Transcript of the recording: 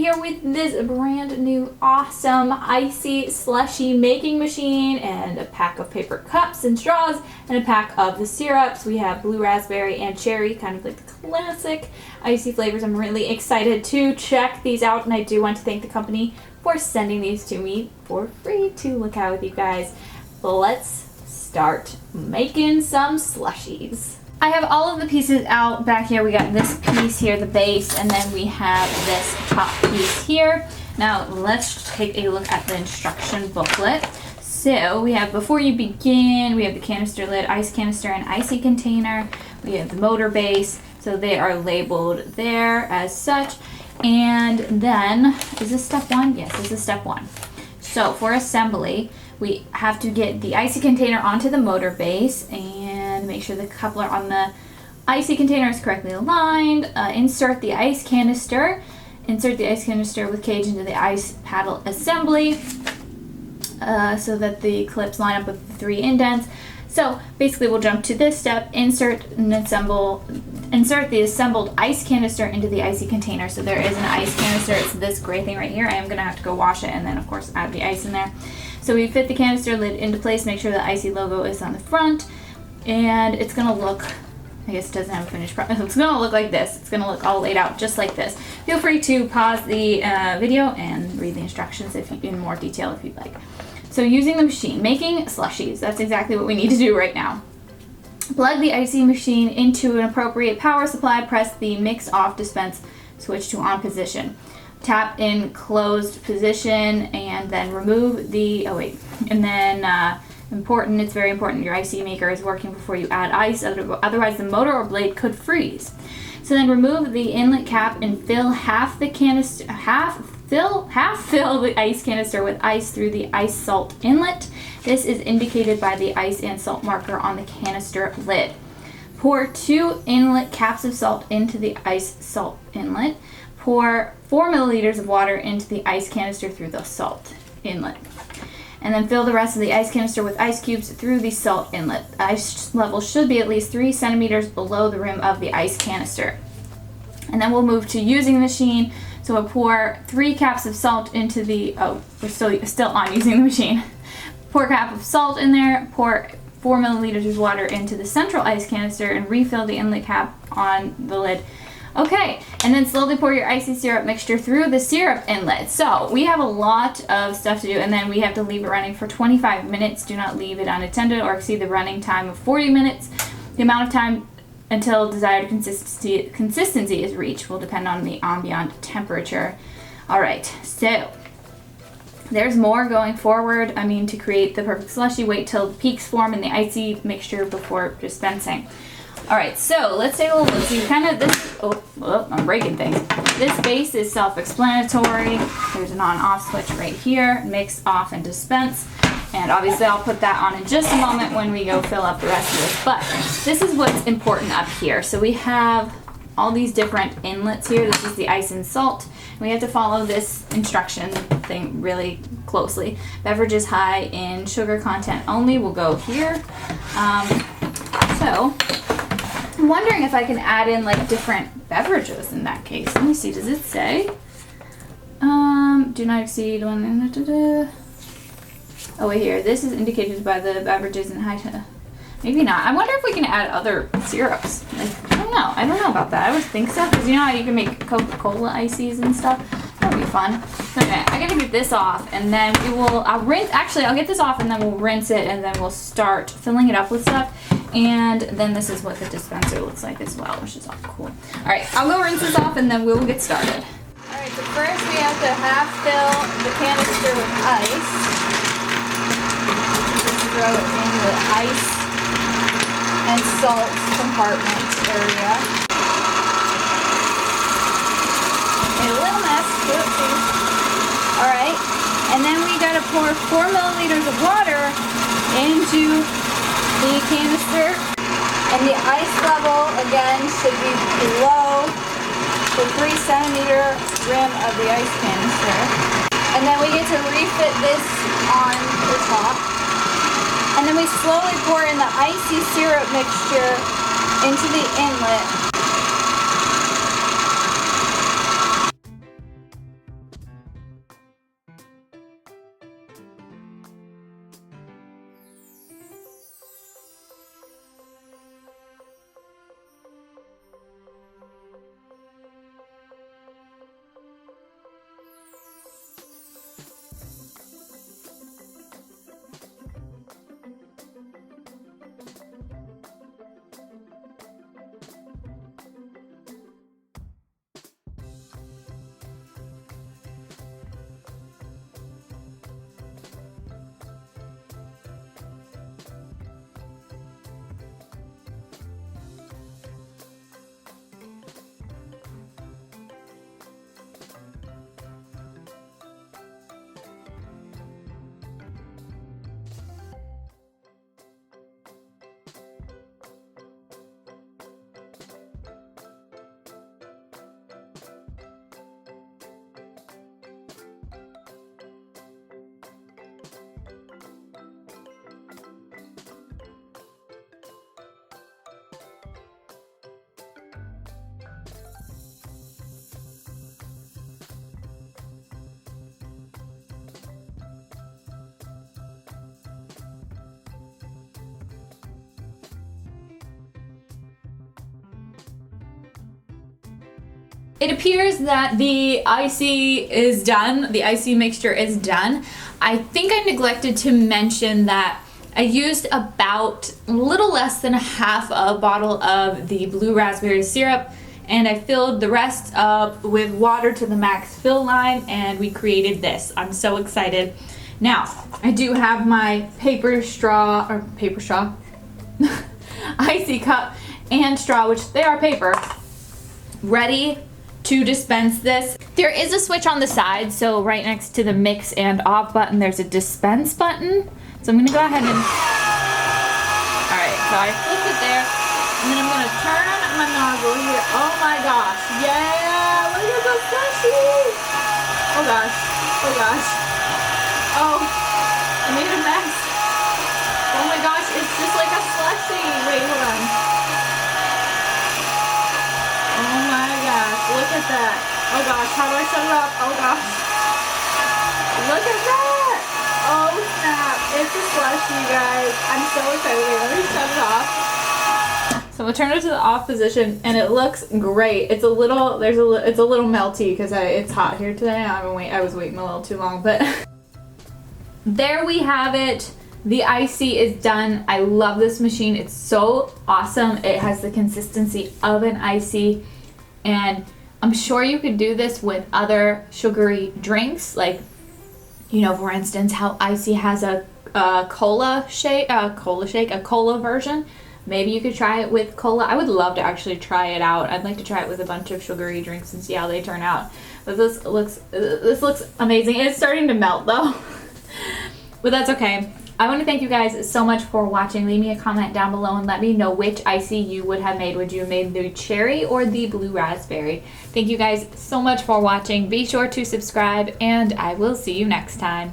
here with this brand new awesome Icee Slushie making machine and a pack of paper cups and straws and a pack of the syrups. We have blue raspberry and cherry, kind of like the classic Icee flavors. I'm really excited to check these out, and I do want to thank the company for sending these to me for free to look at with you guys. Let's start making some slushies. I have all of the pieces out back here. We got this piece here, the base, and then we have this top piece here. Now let's take a look at the instruction booklet. So we have, before you begin, we have the canister lid, ice canister, and Icee container. We have the motor base, so they are labeled there as such. And then, is this step one? Yes, this is step one. So for assembly, we have to get the Icee container onto the motor base and make sure the coupler on the Icee container is correctly aligned. Insert the ice canister. Insert the ice canister with cage into the ice paddle assembly so that the clips line up with the 3 indents. So basically we'll jump to this step, insert the assembled ice canister into the Icee container. So there is an ice canister, it's this gray thing right here. I am gonna have to go wash it and then of course add the ice in there. So we fit the canister lid into place, make sure the Icee logo is on the front, and it's gonna look, I guess it doesn't have a finished product, it's gonna look like this. It's gonna look all laid out just like this. Feel free to pause the video and read the instructions in more detail if you'd like. So using the machine, making slushies, that's exactly what we need to do right now. Plug the Icee machine into an appropriate power supply, press the mix off dispense switch to on position. Tap in closed position and then remove the, it's very important your Icee maker is working before you add ice, otherwise the motor or blade could freeze. So then remove the inlet cap and fill fill the ice canister with ice through the ice salt inlet. This is indicated by the ice and salt marker on the canister lid. Pour 2 inlet caps of salt into the ice salt inlet. Pour 4 milliliters of water into the ice canister through the salt inlet. And then fill the rest of the ice canister with ice cubes through the salt inlet. The ice level should be at least 3 centimeters below the rim of the ice canister. And then we'll move to using the machine. So we'll pour 3 caps of salt into the, we're still on using the machine. Pour a cap of salt in there, pour 4 milliliters of water into the central ice canister and refill the inlet cap on the lid. Okay, and then slowly pour your Icee syrup mixture through the syrup inlet. So we have a lot of stuff to do, and then we have to leave it running for 25 minutes. Do not leave it unattended or exceed the running time of 40 minutes. The amount of time until desired consistency is reached will depend on the ambient temperature. All right, so there's more going forward. I mean, to create the perfect slushie, wait till the peaks form in the Icee mixture before dispensing. All right, so let's take a little look. See, kind of this, I'm breaking things. This base is self-explanatory. There's an on-off switch right here, mix, off, and dispense. And obviously I'll put that on in just a moment when we go fill up the rest of this. But this is what's important up here. So we have all these different inlets here. This is the ice and salt. And we have to follow this instruction thing really closely. Beverages high in sugar content only will go here. So I'm wondering if I can add in like different beverages in that case. Let me see, does it say? Do not exceed one. Oh, wait, here. This is indicated by the beverages in high. Maybe not. I wonder if we can add other syrups. Like, I don't know about that. I would think so, because you know how you can make Coca-Cola Icees and stuff? That would be fun. Okay, I gotta get this off, and then I'll get this off, and then we'll rinse it, and then we'll start filling it up with stuff. And then this is what the dispenser looks like as well, which is all cool. All right, I'll go rinse this off, and then we'll get started. All right, so first we have to half fill the canister with ice. Throw it in the ice and salt compartment area. Made a little mess. Oopsies. Alright, and then we gotta pour 4 milliliters of water into the canister. And the ice level, again, should be below the 3 centimeter rim of the ice canister. And then we get to refit this on the top. And then we slowly pour in the Icee syrup mixture into the inlet. It appears that the Icee is done. The Icee mixture is done. I think I neglected to mention that I used about a little less than half a bottle of the blue raspberry syrup, and I filled the rest up with water to the max fill line, and we created this. I'm so excited. Now, I do have my Icee cup and straw, which they are paper, ready to dispense this. There is a switch on the side, so right next to the mix and off button, there's a dispense button. So I'm gonna go ahead and, all right, so I flip it there, and then I'm gonna turn my nozzle here. Oh my gosh, yeah, look at the slushies. Oh gosh, oh gosh. Oh, I made a mess. Oh my gosh, it's just like a slushie. Wait, hold on. Oh my gosh, look at that. Oh gosh, how do I set it up? Oh gosh. Look at that. Oh snap, it's a slushie, guys. I'm so excited. Wait, let me shut it off. So we'll turn it to the off position, and it looks great. It's a little, it's a little melty because it's hot here today. I was waiting a little too long, but there we have it. The Icee is done. I love this machine. It's so awesome. It has the consistency of an Icee, and I'm sure you could do this with other sugary drinks, like, you know, for instance, how Icee has a cola version. Maybe you could try it with cola. I would love to actually try it out. I'd like to try it with a bunch of sugary drinks and see how they turn out. But this looks amazing. It's starting to melt though. But that's okay. I want to thank you guys so much for watching. Leave me a comment down below and let me know which Icee you would have made. Would you have made the cherry or the blue raspberry? Thank you guys so much for watching. Be sure to subscribe, and I will see you next time.